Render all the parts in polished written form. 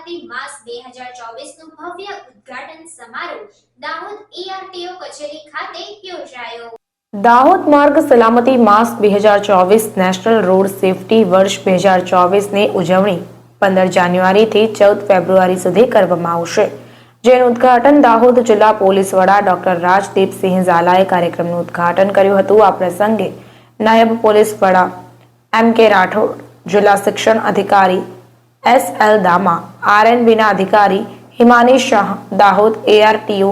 સલામતી માસ 2024 નું ભવ્ય ઉદ્ઘાટન સમારોહ દાહોદ ARTO કચેરી ખાતે યોજાયો। દાહોદ માર્ગ સલામતી માસ 2024 નેશનલ રોડ સેફટી વર્ષ 2024ની ઉજવણી 15 જાન્યુઆરીથી 14 ફેબ્રુઆરી સુધી કરવામાં આવશે, જેનું ઉદ્ઘાટન દાહોદ જિલ્લા પોલીસ વડા ડોક્ટર રાજદીપસિંહ ઝાલાએ કાર્યક્રમનું ઉદ્ઘાટન કર્યું હતું। આ પ્રસંગે નાયબ પોલીસ વડા MK રાઠોડ, જિલ્લા શિક્ષણ અધિકારી SL દામા, RNBના અધિકારી Himani Shah, Dahod ARTO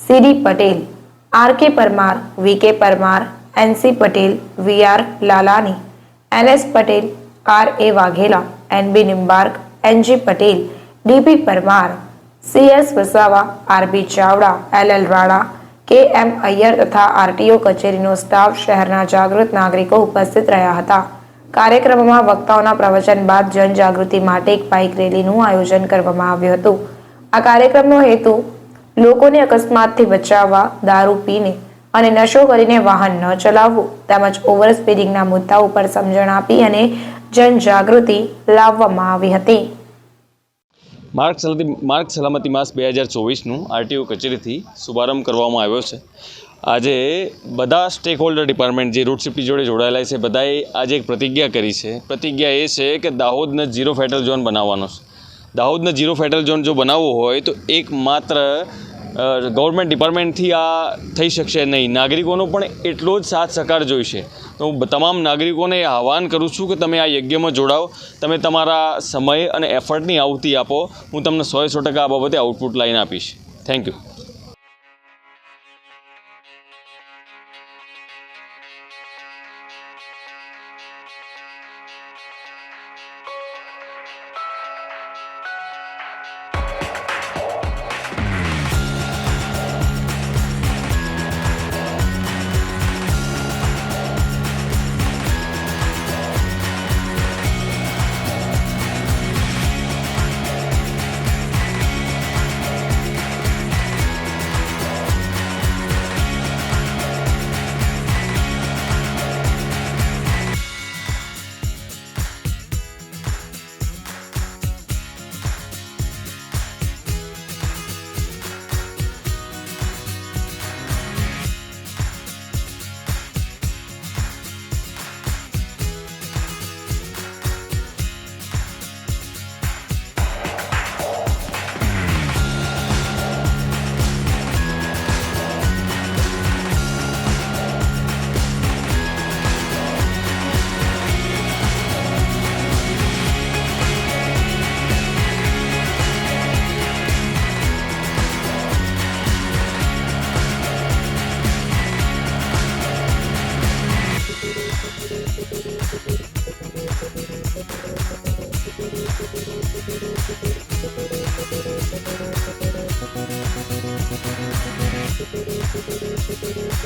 CD Patel, RK Parmar, VK Parmar, NC Patel, VR લાલાની, NS Patel, RA Vaghela, NB Nimbark, NG Patel, DP Parmar, CS Vasava, RB Chavda, LL Rana, KM Iyer તથા RTO કચેરીનો સ્ટાફ શહેરના જાગૃત નાગરિકો ઉપસ્થિત રહ્યા હતા। કાર્યક્રમમાં વક્તાઓના પ્રવચન બાદ જનજાગૃતિ માટે એક બાઇક રેલીનું આયોજન કરવામાં આવ્યું હતું। આ કાર્યક્રમનો હેતુ લોકોને અકસ્માતથી બચાવવા, દારૂ પીને અને નશો કરીને વાહન ન ચલાવવું તેમજ ઓવર સ્પીડિંગના મુદ્દા ઉપર સમજણ આપી અને જનજાગૃતિ લાવવામાં આવી હતી। માર્ગ સલામતી માસ 2024નું RTO કચેરીથી શુભારંભ કરવામાં આવ્યો છે। આજે બધા સ્ટેક હોલ્ડર ડિપાર્ટમેન્ટ જે રોડ સેફ્ટી જોડે જોડાયેલા છે બધાએ આજે એક પ્રતિજ્ઞા કરી છે। પ્રતિજ્ઞા એ છે કે દાહોદને ઝીરો ફેટલ ઝોન બનાવવાનો છે। દાહોદને ઝીરો ફેટલ ઝોન જો બનાવવો હોય તો એક માત્ર ગવર્મેન્ટ ડિપાર્ટમેન્ટથી આ થઈ શકશે નહીં, નાગરિકોનો પણ એટલો જ સાથ સહકાર જોઈશે। તો હું તમામ નાગરિકોને આહવાન કરું છું કે તમે આ યજ્ઞમાં જોડાઓ, તમે તમારા સમય અને એફર્ટની આહુતિ આપો। હું તમને 100% આ બાબતે આઉટપુટ લાઈને આપીશ। Thank you.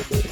Thank you.